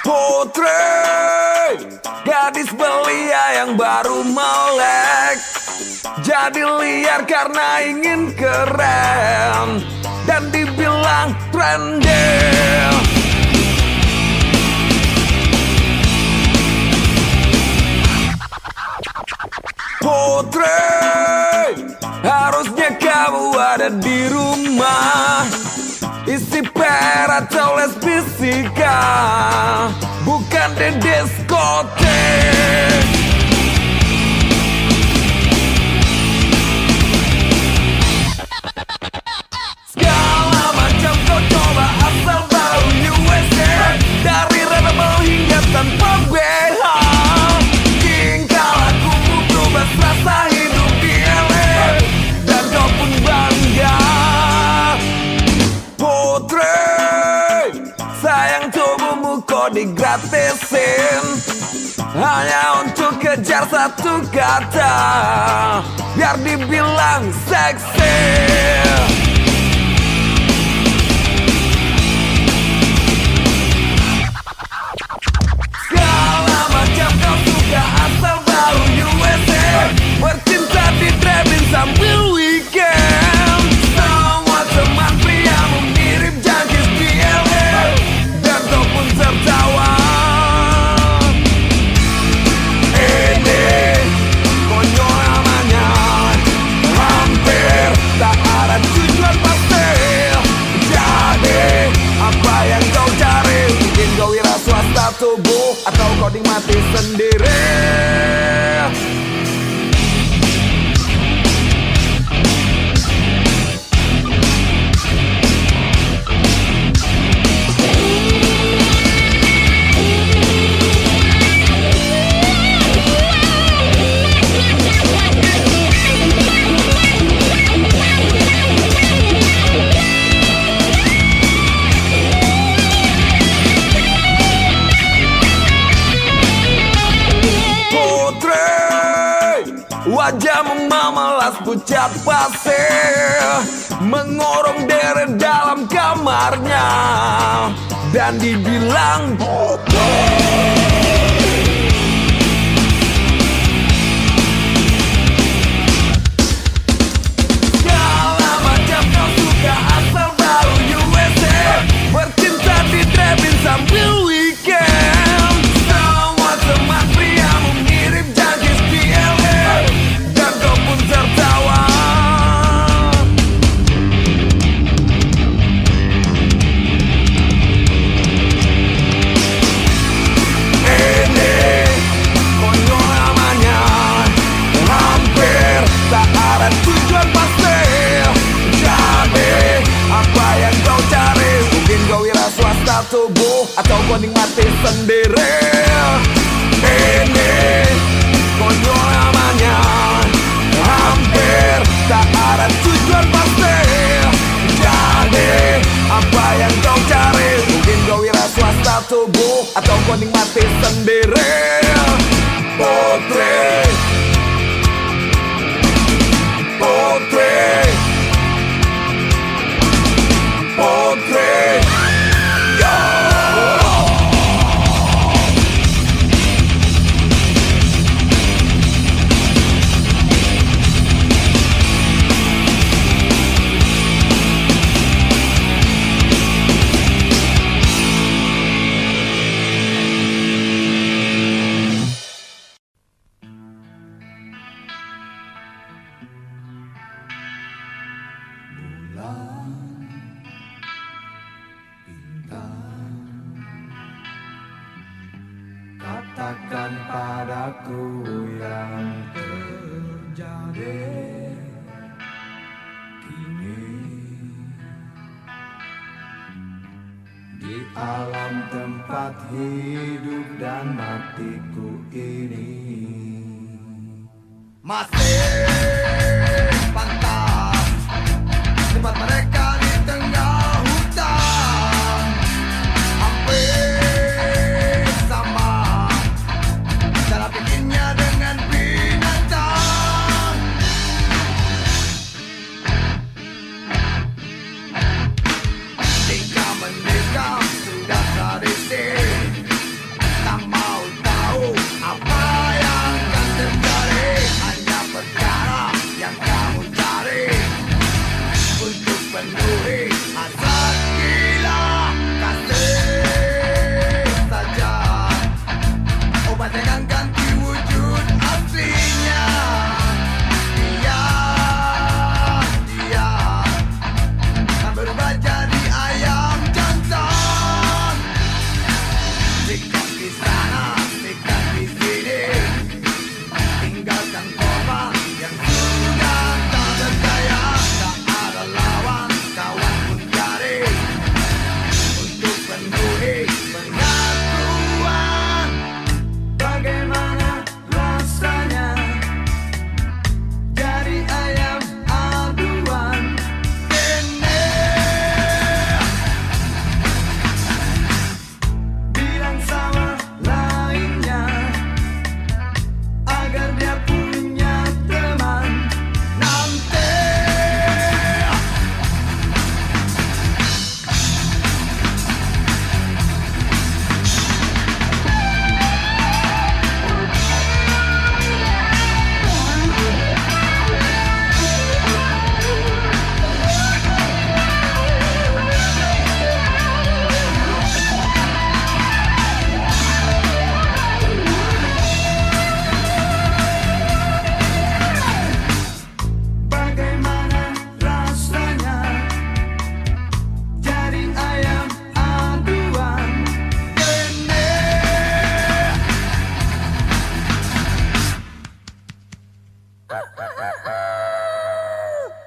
Putri, gadis belia yang baru melek, jadi liar karena ingin keren dan dibilang trendy. Putri, harusnya kamu ada di rumah, isi per atau lesbisika, bukan di diskotek. Segala macam kau coba asal baru USA, dari rebel hingga tanpa BH. Tingkah lakumu berubah, rasa hidup di LA, dan kau pun bangga. Putri, sayang tubuhmu kok digratisin hanya untuk kejar satu kata, biar dibilang seksi. Segala macam kau suka asal baru USA, bercinta di driving sambil weekend. Semua teman priamu mirip jangkis di LA, dan kau pun tertawa. Ini konyol namanya, hampir tak ada tujuan pasti. Jadi apa yang kau cari? Mungkin kau wira swasta tubuh, atau kau nikmati sendiri. Wajahmu memelas pucat pasir, mengurung diri dalam kamarnya, dan dibilang segala macam kau suka asal baru USA, bercinta di driving sambil weekend. Semua teman priamu mirip jangkis di LA, dan kau pun tertawa. Ini konyol namanya, hampir tak ada tujuan pasti. Jadi apa yang kau cari? Mungkin kau wira swasta tubuh, atau kau nikmati sendiri. Ini konyol namanya, hampir tak ada tujuan pasti. Jadi apa yang kau cari? Mungkin kau wira swasta tubuh, atau kau nikmati sendiri. Putri, Putri, Putri, yo. Katakan padaku yang terjadi kini di alam tempat hidup dan matiku ini. Masih pantas tempat mereka di tengah hutan. Hampir sama cara bikinnya dengan binatang. Jika menikam sudah tradisi, tak mau tahu apa yang akan terjadi. Hanya perkara yang kamu cari untuk penuhi hasrat gila. Kasih saja obat yang akan ganti wujud aslinya. Dia akan berubah jadi ayam jantan. Sikat di sana, sikat di sini, tinggalkan korban yang sudah tak berdaya. Tak ada lawan, kawan pun cari untuk penuhi pengakuan. Bagaimana rasanya jadi ayam aduan? Ini Bilang sama lainnya agar dia punya teman. nanti Bagaimana rasanya jadi ayam aduan?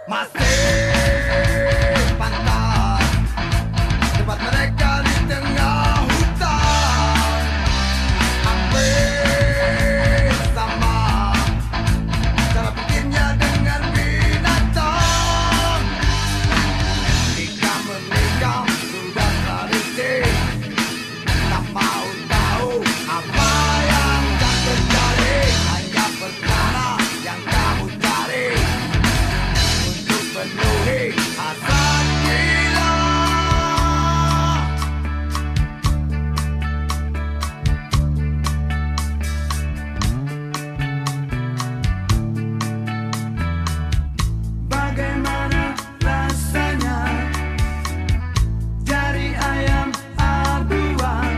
masih pantas tempat mereka di tengah hutan. Hampir sama cara bikinnya dengan binatang. Jika menikam sudah tradisi, tak mau tahu apa yang akan terjadi. Hanya perkara yang kamu cari untuk penuhi hasrat gila. Bagaimana rasanya jadi ayam aduan?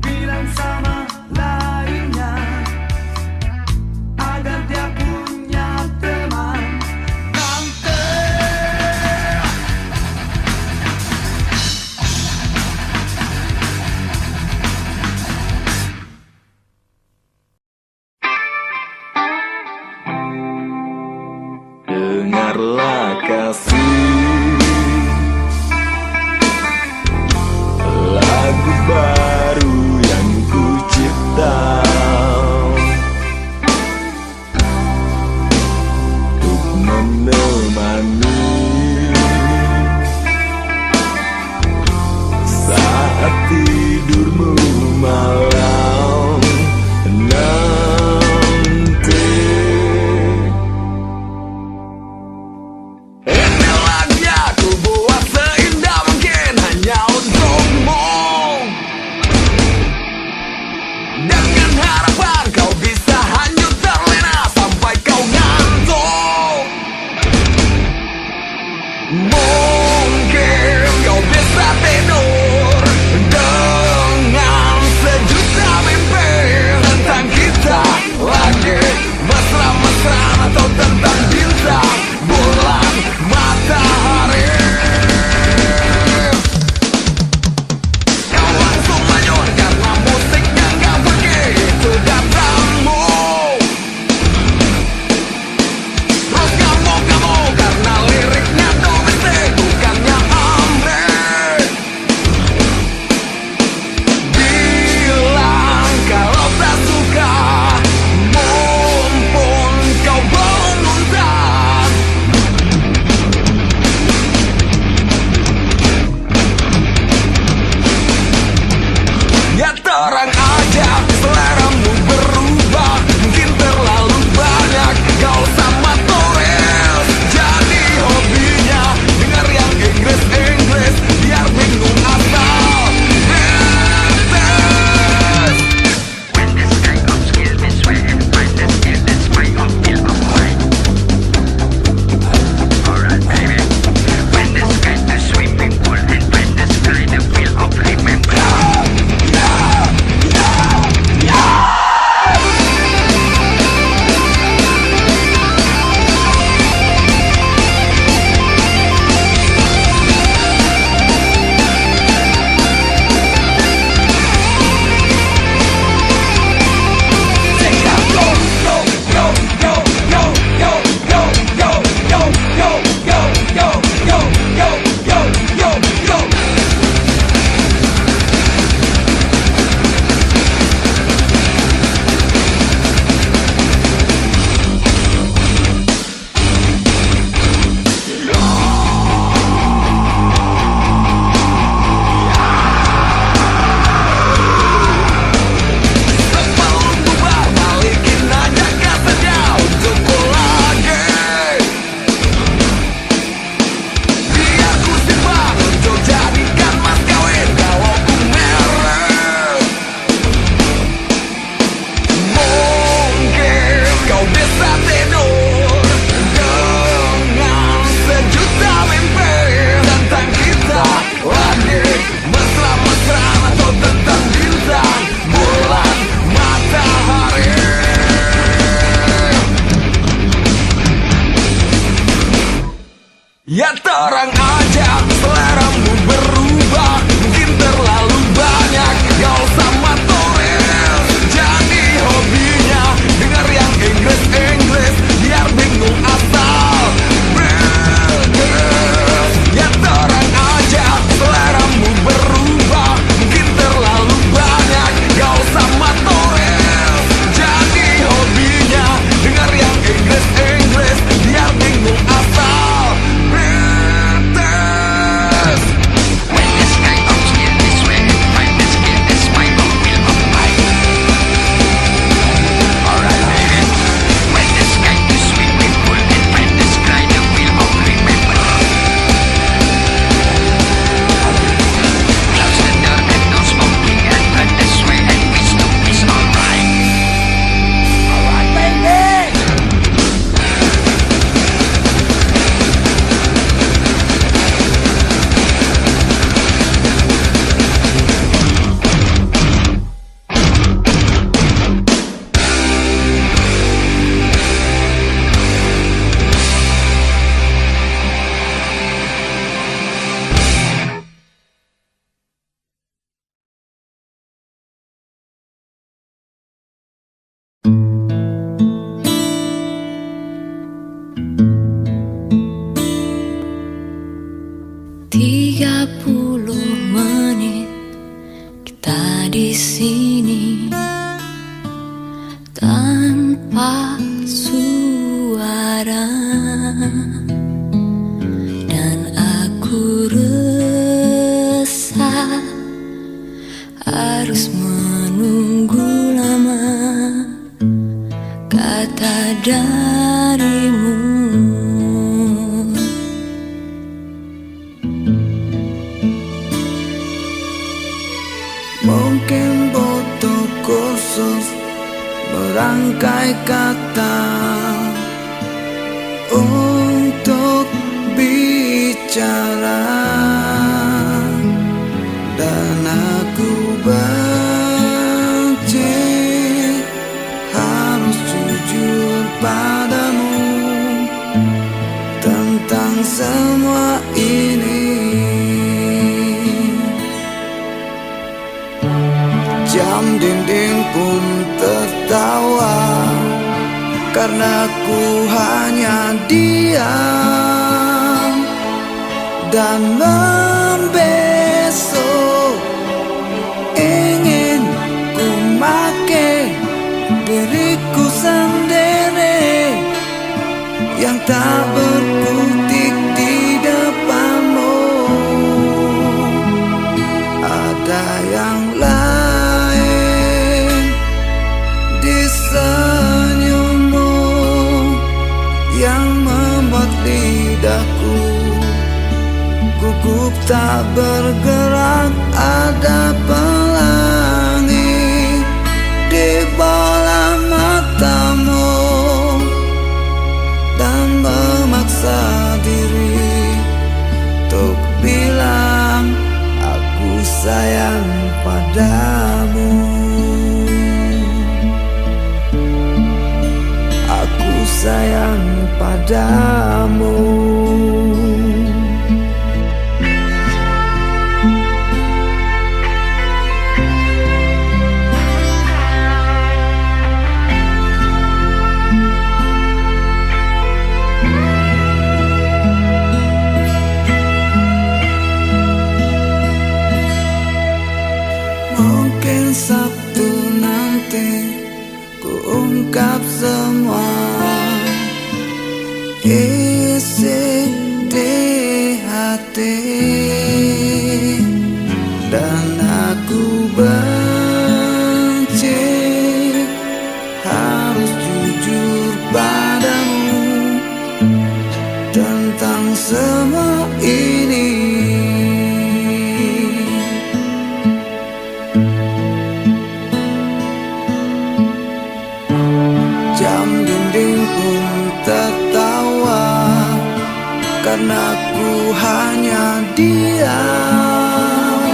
Bilang sama lainnya agar dia punya teman. Nanti Dengarlah kasih, lagu baru yang ku cipta untuk menemani saat tidurmu malam nanti. ini lagunya ku buat seindah mungkin hanya untukmu, dengan harapan kau bisa hanyut terlena sampai kau ngantuk. Mungkin kau bisa tidur dengan sejuta mimpi tentang kita lagi, mesra-mesraan atau tentang bintang, bulan, matahari. Kau langsung manyun karena musiknya gak begitu datangmu. Terus kamu karena Ya terang aja seleramu berubah, mungkin terlalu banyak gaul sama turis. Jadi hobinya dengar yang Inggris-Inggris biar bingung asal British. Ya terang aja seleramu berubah, mungkin terlalu banyak gaul sama turis. Jadi hobinya dengar yang Inggris-Inggris biar bingung asal di sini tanpa suara, dan aku resah harus menunggu lama kata darimu. Mungkin butuh kursus merangkai kata untuk bicara, dan aku benci harus jujur padamu tentang semua ini. Jam dinding pun tertawa karena ku hanya diam dan membeso. Ingin ku make diriku sendiri yang tak berkutik di depanmu. Ada yang lain di senyummu yang membuat lidahku gugup tak bergerak. Ada pelangi di bola matamu dan memaksa diri untuk bilang aku sayang padamu. Aku sayang padamu. Mungkin Sabtu nanti ku ungkap semua isi di hati, dan aku benci harus jujur padamu tentang semua ini. Jam dinding pun tertawa karena ku hanya diam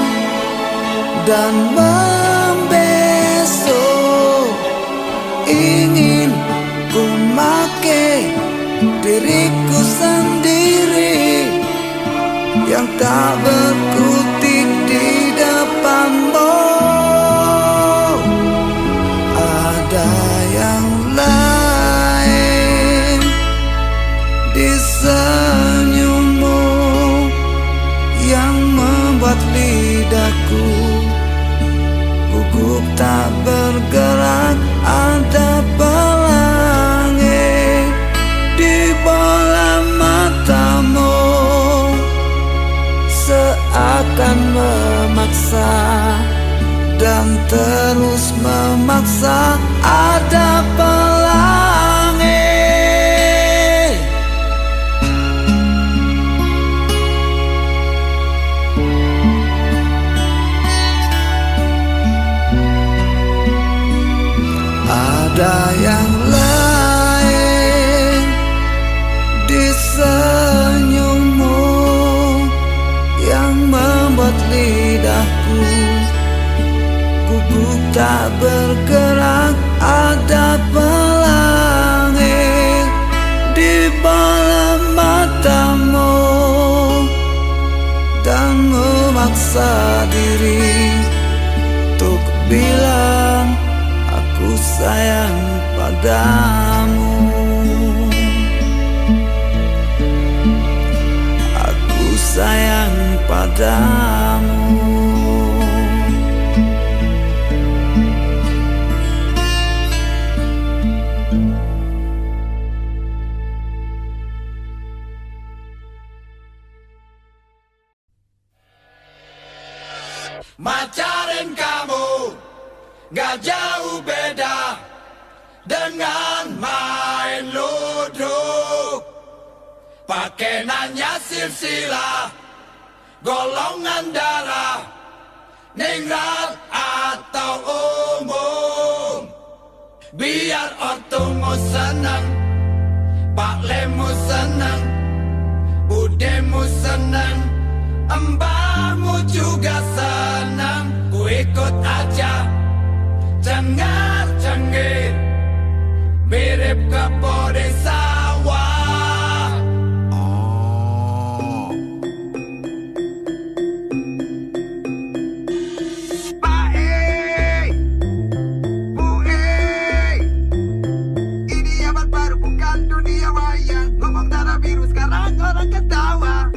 dan membeso. Ingin ku make diriku sendiri tak berkutik di depanmu. Ada yang lain di senyummu yang membuat lidahku gugup tak bergerak. Ada pelangi di bola matamu, seakan memaksa dan terus memaksa. Ada pelangi. Ada yang lain di senyummu yang membuat lidahku gugup tak bergerak. Ada pelangi di bola matamu dan memaksa diri untuk bilang aku sayang padamu. Aku sayang padamu. Macarin kamu gak jauh beda dengan main ludruk. Pakai nanya silsilah golongan darah, ningrat atau umum. Biar ortumu senang, Pak Lemu senang, budemu senang, mbahmu juga senang. Ku ikut aja cengar-cengir, mirip kebode sawah. Pak Bu ini zaman baru bukan dunia wayang. Ngomong darah biru sekarang orang ketawa.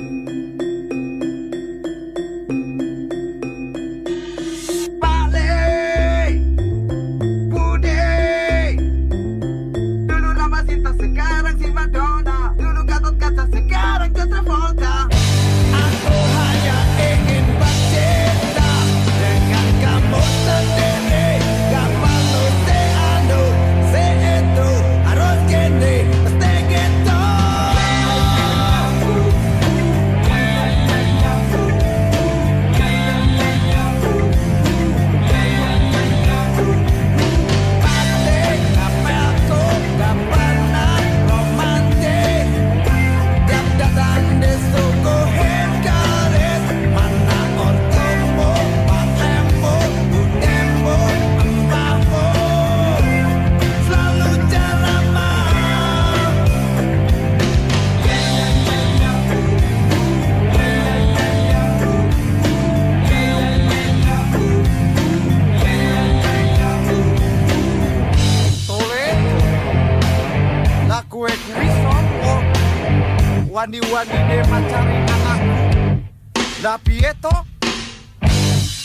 Sekarang si Madonna, dulu Gatot Kaca, sekarang John Travolta. Aku hanya ingin bercinta dengan kamu sendiri. Gak perlu anu, itu harus gini, mesti gitu. Pasti ngapelku gak pernah romantis. Gak datang disuguhin garis. Mana ortumu, pakemu, budemu, mbahmu selalu ceramah. Tole lah kue kuwi sopo wani-wani de macari anakku. Lah piye to?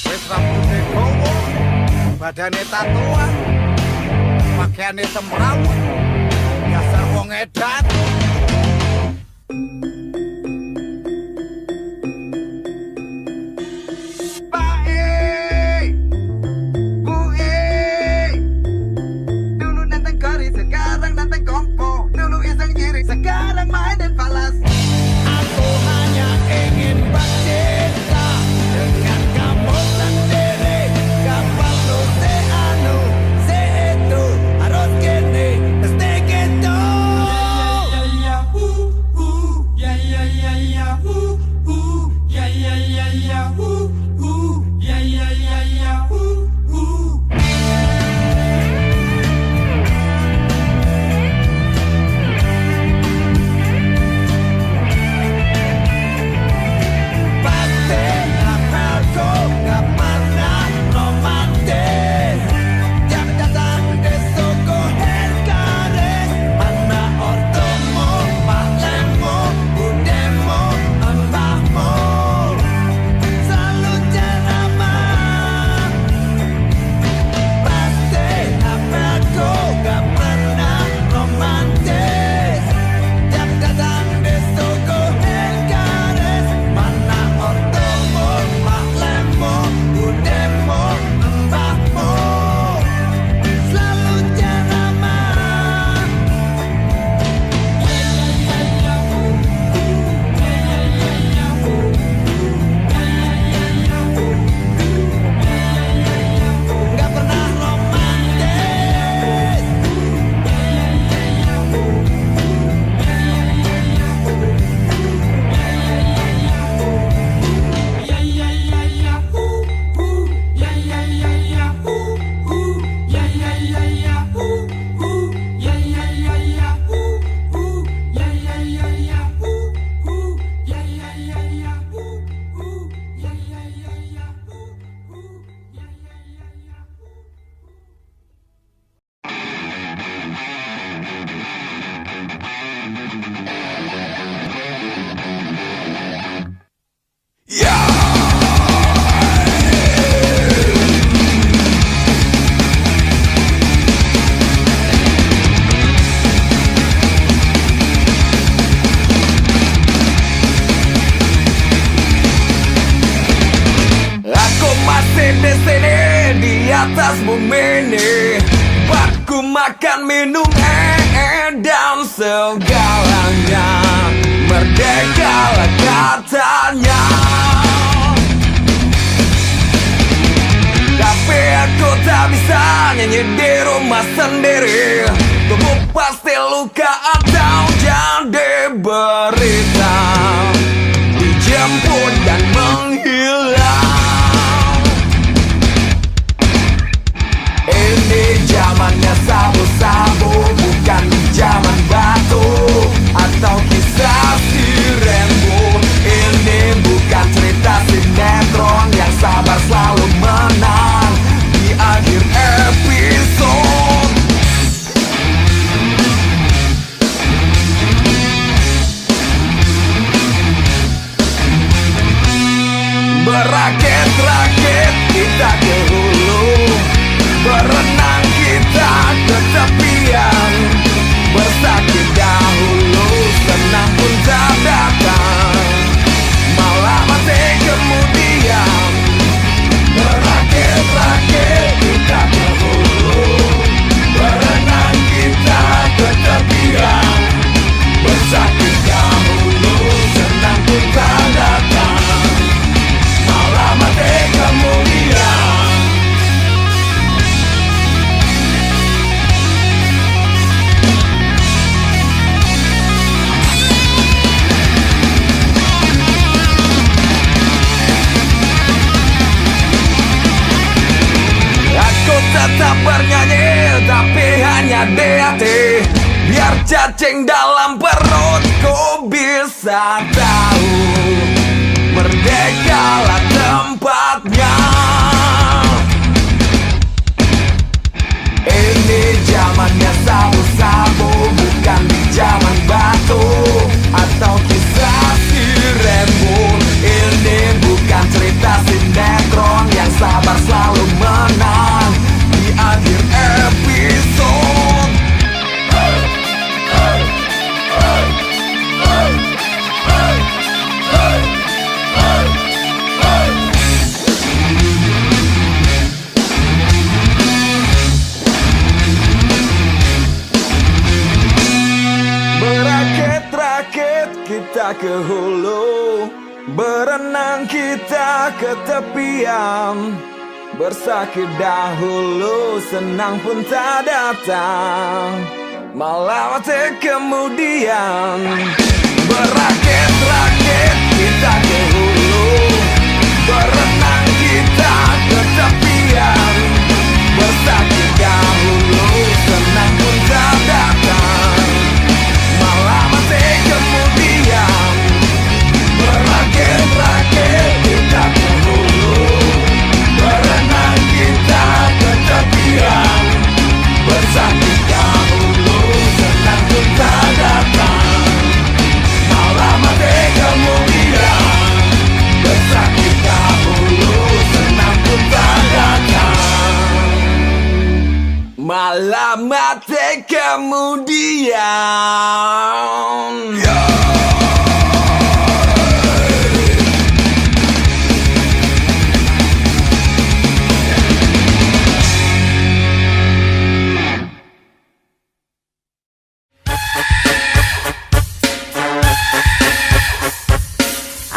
Wis rambute dawa, badane tatoan, pakaiane semrawut, dasar wong edan. Pak Bu dulu nanteng kori, sekarang nanteng kompo. Dulu iseng giring, sekarang main dan falas. Aku hanya ingin bercinta dengan kamu sendiri. Gak perlu anu, itu harus gini, mesti gitu. di sini di atas bumi ini, aku makan minum dan segalanya. Merdeka lah katanya, tapi aku tak bisa nyanyi di rumah sendiri. Tubuh pasti luka atau jadi berita, dijemput dan menghilang. Ini zamannya sabu-sabu, bukan zaman batu atau kisah si Rembo. Ini bukan cerita sinetron yang sabar selalu menang di akhir episode. Berakit-rakit kita ke hulu, berenang kita ke tepian, bersakit dahulu, senang pun tak datang, malah mati kemudian. Berakit-rakit kita ke hulu, berenang kita ke tepian, bersakit dahulu, senang pun tak datang, malah mati kemudian. Aku tetap bernyanyi tapi hanya di hati, biar cacing dalam perutku bisa tahu merdekalah tempatnya. Ini zamannya sabu-sabu, bukan di zaman batu atau kisah si Rembo. Ini bukan cerita sinetron yang sabar selalu menang di akhir episode. Berakit-rakit kita ke hulu, berenang kita ke tepian, bersakit dahulu, senang pun tak datang, malah mati kemudian. Berakit-rakit kita ke hulu, berenang kita ke tepian, bersakit dahulu, senang pun tak datang, malah mati kemudian. Berakit-rakit kita ke hulu, berenang kita ke tepian, bersakit dahulu, senang pun tak datang, malah mati kemudian. Bersakit dahulu, senang pun tak datang, malah mati kemudian.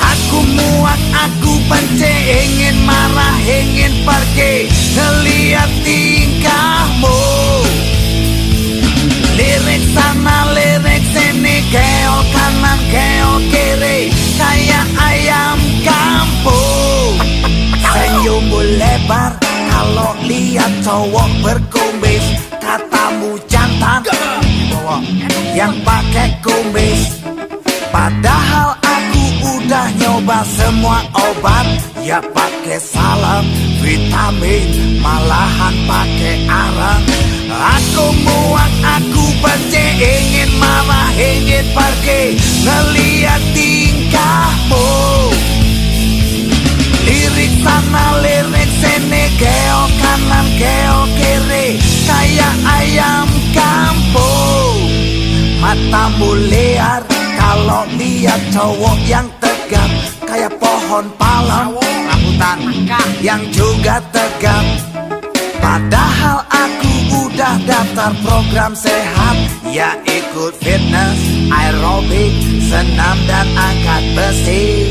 Aku muak, aku benci, ingin marah, ingin pergi, ngeliat tingkahmu. Lirik sana, lirik sini, keol kanan, keol kiri, kayak ayam kampung. Senyummu lebar kalau lihat cowok berkumis, katamu jantan yang pakai kumis. Padahal aku udah nyoba semua obat, ya pakai salep, vitamin, malahan pakai arang. Aku muak, aku benci, ingin marah, ingin pergi, ngeliat tingkahmu. Lirik sana, lirik sini, keo kanan, keo kiri, kayak ayam kampung. Matamu liar kalau lihat cowok yang tegap, kayak pohon palem. setan yang juga tegap. Padahal aku udah daftar program sehat, ya ikut fitness, aerobik, senam dan angkat besi.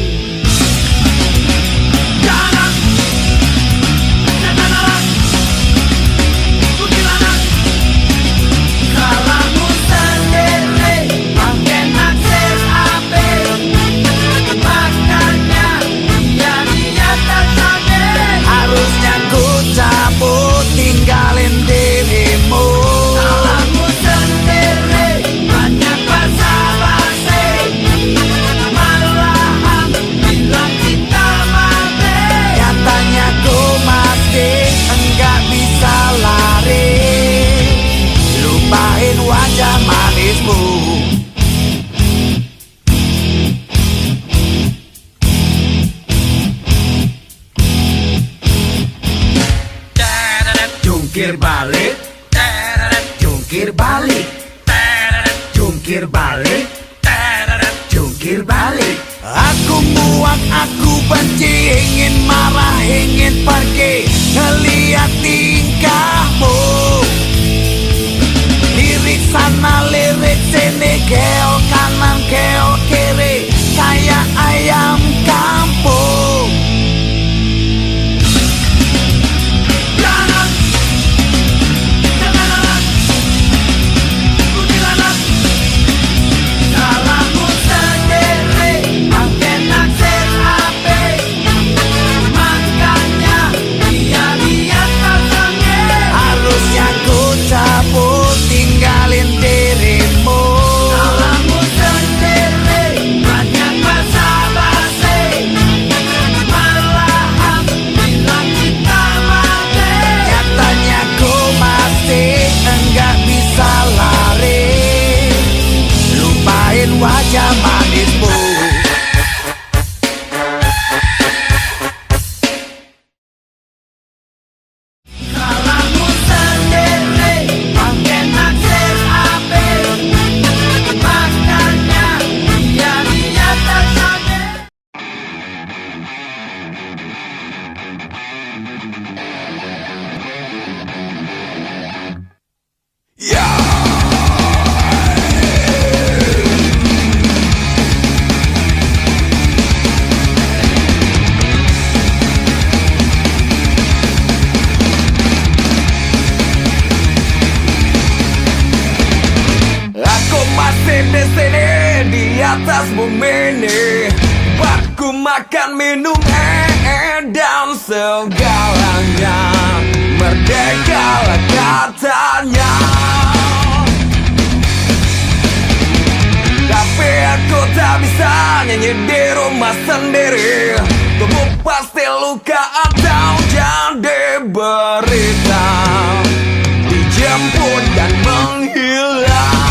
Harusnya ku cabut, tinggalin dirimu. Salahmu sendiri, banyak basa-basi, malahan bilang kita mati. Nyatanya ku mati, enggak bisa lari. Lupain wajah manismu. Jungkir balik, jungkir balik, jungkir balik, jungkir balik. Aku muak, aku benci, ingin marah, ingin pergi, ngeliat tingkahmu. Lirik sana, lirik sini, keo kanan, keo kiri, kayak ayam kampung. Salahmu sendiri, pakai naksir HP, makanya dia lihat kasangnya. Harusnya ku cabut, tinggalin dirimu. Salahmu sendiri, banyak basa-basi, malahan bilang kita mati. Nyatanya ku masih enggak bisa lari. Lupain wajah manismu. Salahmu sendiri, pakai naksir HP, makanya dia lihat kasangnya. Aku masih di sini, di atas bumi ini, buatku makan, minum, dan segalanya. Merdeka lah katanya, tapi aku tak bisa nyanyi di rumah sendiri. Tubuh pasti luka atau jadi berita, dijemput dan menghilang.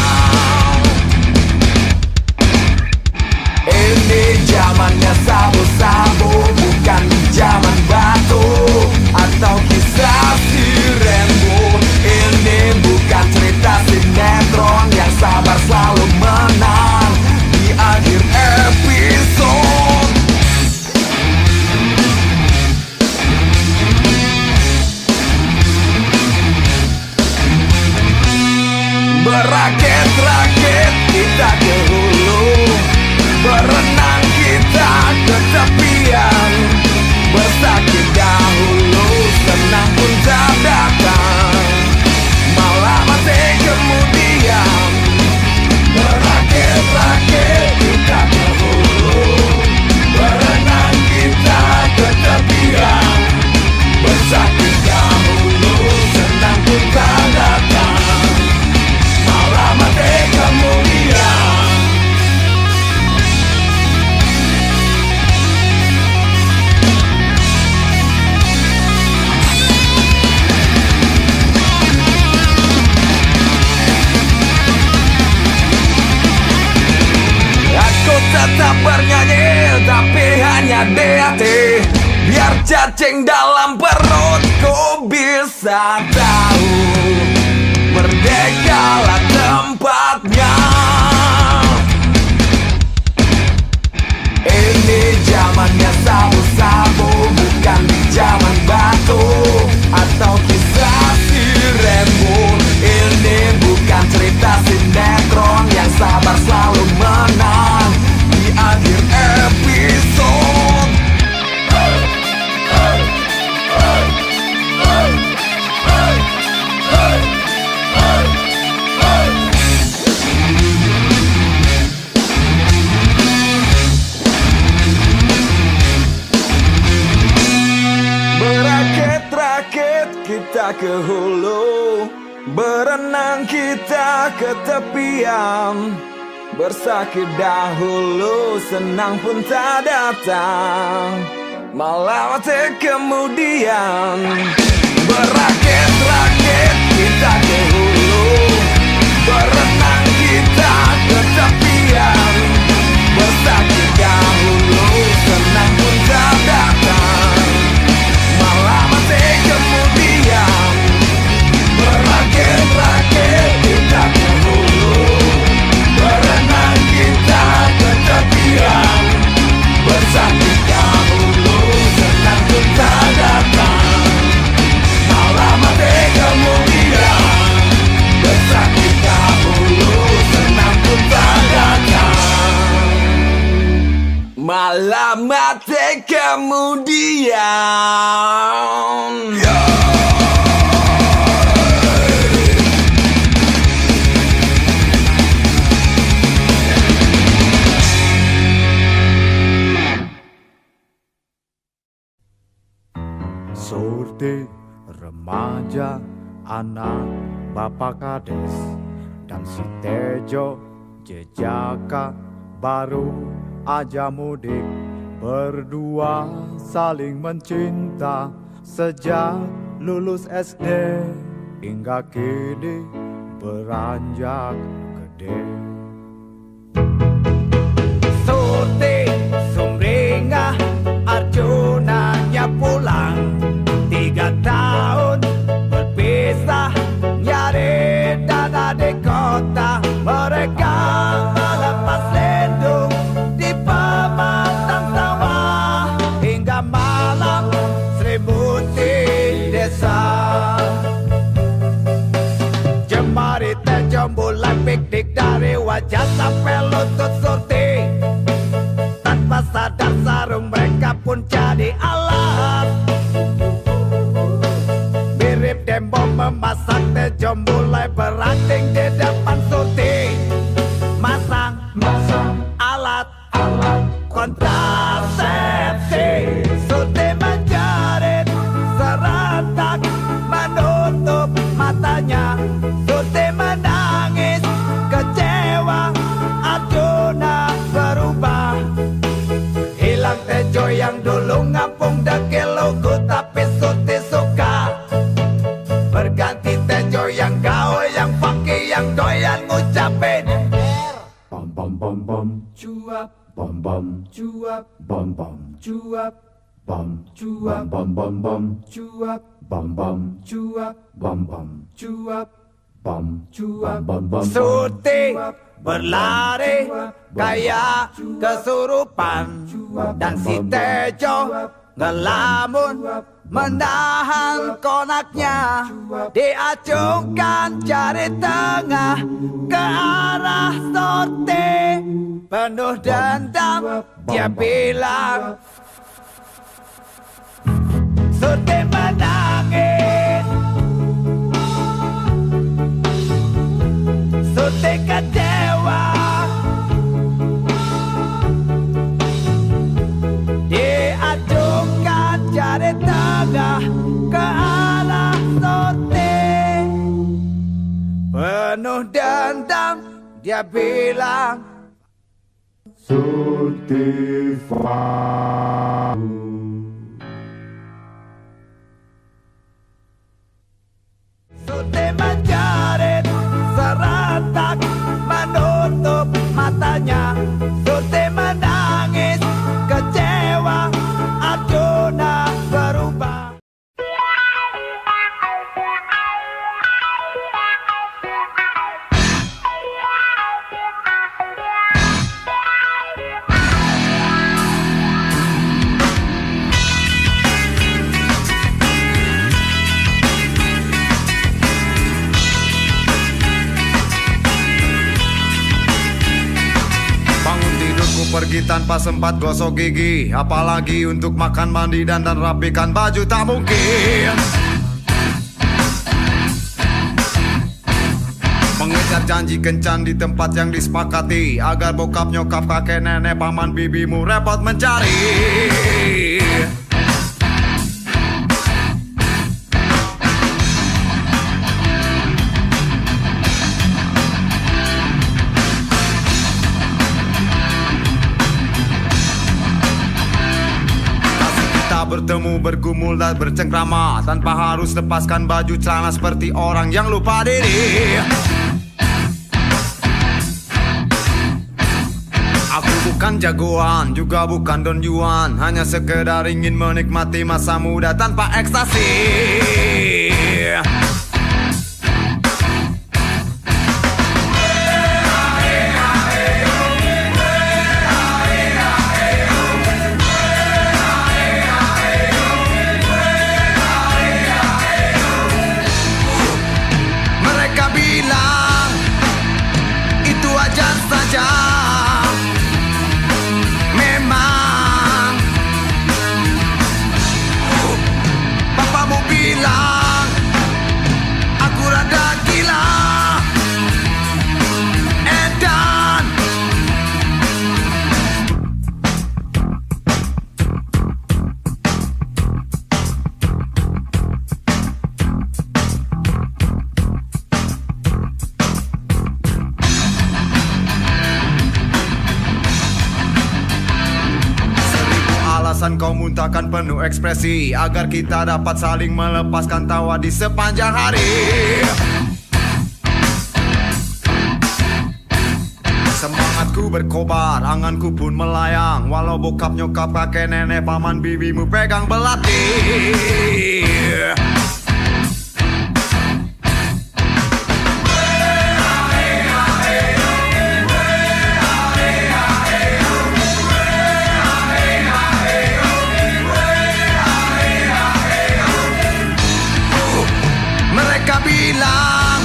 Ini zamannya sabu-sabu, bukan zaman batu atau kisah si Rembo. Ini bukan cerita sinetron yang sabar selalu menang di akhir episode. Berakit-rakit kita ke hulu, berenang kita ke tepian, bersakit dahulu, senang pun tak datang, malah mati kemudian. Berakit-rakit kita ke hulu, berenang kita ke tepian, bersakit dahulu, senang pun tak datang, malah mati kemudian. Aku tetap bernyanyi, tapi hanya di hati, biar cacing dalam perutku bisa tahu merdekalah tempatnya. Ini zamannya sabu-sabu, bukan rakit kita ke hulu, berenang kita ke tepian. Bersakit dahulu, senang pun tak datang, malah waktu kemudian. Berakit-rakit kita ke hulu, berenang kita ke tepian. Bersakit dahulu, senang pun tak datang, malah mati kemudian. Berakit-rakit kita ke hulu, berenang kita ke tepian. Bersakit dahulu, senang pun tak datang, malah mati kemudian. Bersakit dahulu, senang pun tak datang, malah mati kemudian. Surti, remaja, anak, bapak kades, dan si Tejo, jejaka, baru aja mudik. Berdua saling mencinta sejak lulus SD hingga kini beranjak gede. Surti, Sumringah, Arjunanya pulang. 3 tahun berpisah, nyari dana di kota. Mereka melepas lindung di pematang sawah hingga malam selimuti desa. Jemari Tejo mulai piknik dari wajah sampai lutut Surti. Tanpa sadar sarung mereka pun jadi alat. Mirip Dembo memasak, Tejo mulai berakting di depan Surti. Masang alat kontrasepsi. Surti menjerit serentak menutup matanya. Surti menangis kecewa, Arjuna berubah. Hilang Tejo yang dulu ngampung dekil lugu, tapi Surti suka. Berganti Tejo yang gaul, yang funky, yang doyan ngucapin Bom bom bom bom, cuap, bom bom, cuap, bom bom, cuap, bom, cuap, bom bom bom, cuap, bom bom, cuap, bom bom, cuap, bom, cuap. bom bom. Surti berlari kayak kesurupan, dan si Tejo ngelamun menahan konaknya. Diacungkan jari tengah ke arah Surti, penuh dendam dia bilang. Surti menangis, Surti kecewa. Diacungkan jari tengah ke arah Surti, penuh dendam dia bilang. Surti Fahu. Surti menjerit serentak menutup matanya. Surti menangis kecewa, Arjuna berubah. Pergi tanpa sempat gosok gigi, apalagi untuk makan, mandi, dan rapikan baju tak mungkin. Mengejar janji kencan di tempat yang disepakati, agar bokap, nyokap, kakek, nenek, paman, bibimu repot mencari. bertemu, bergumul dan bercengkrama tanpa harus lepaskan baju celana seperti orang yang lupa diri. Aku bukan jagoan, juga bukan Don Juan, hanya sekedar ingin menikmati masa muda tanpa ekstasi. Mereka bilang itu wajar saja. Memang Bapamu bilang aku rada gila. Edan alasan kau muntahkan penuh ekspresi agar kita dapat saling melepaskan tawa di sepanjang hari. Semangatku berkobar, anganku pun melayang, walau bokap nyokap kakek nenek paman bibimu pegang belati. Mereka bilang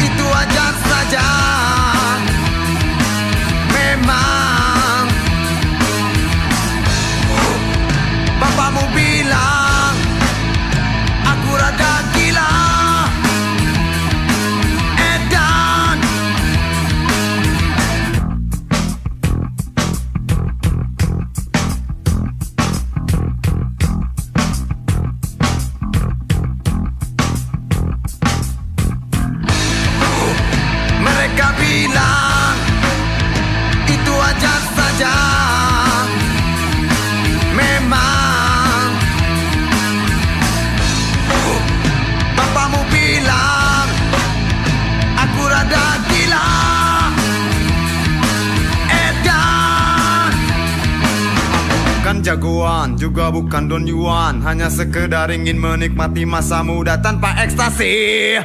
itu wajar saja. Memang Bapamu bilang aku rada gila. Edan mereka bilang itu wajar saja. Memang Bapamu bilang aku rada gila. Edan bukan jagoan, juga bukan Don Juan, hanya sekedar ingin menikmati masa muda tanpa ekstasi.